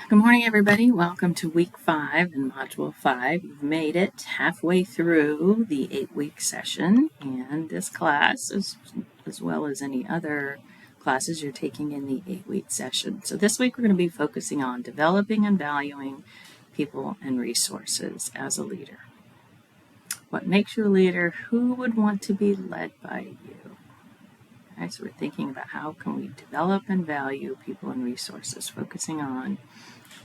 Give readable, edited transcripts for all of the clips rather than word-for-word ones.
Good morning, everybody. Welcome to week 5 in module 5. You've made it halfway through the 8-week session, and this class, as well as any other classes you're taking in the 8-week session. So this week we're going to be focusing on developing and valuing people and resources as a leader. What makes you a leader? Who would want to be led by you? Okay, so we're thinking about how can we develop and value people and resources, focusing on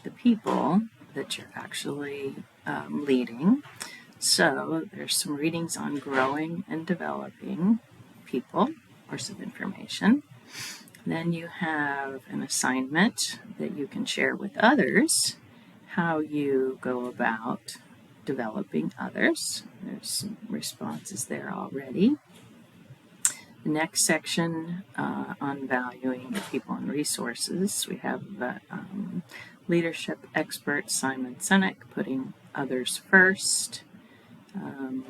the people that you're actually leading. So there's some readings on growing and developing people, or some information. Then you have an assignment that you can share with others, how you go about developing others. There's some responses there already. The next section on valuing people and resources, we have leadership expert Simon Sinek, putting others first.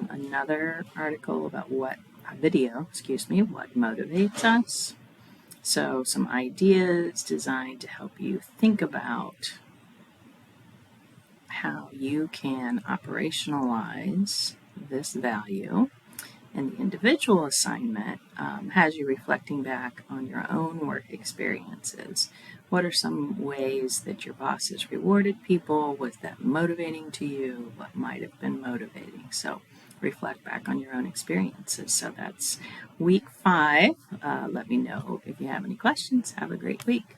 Another article about what motivates us. So some ideas designed to help you think about how you can operationalize this value. And the individual assignment has you reflecting back on your own work experiences. What are some ways that your boss has rewarded people? Was that motivating to you? What might have been motivating? So reflect back on your own experiences. So that's week 5. Let me know if you have any questions. Have a great week.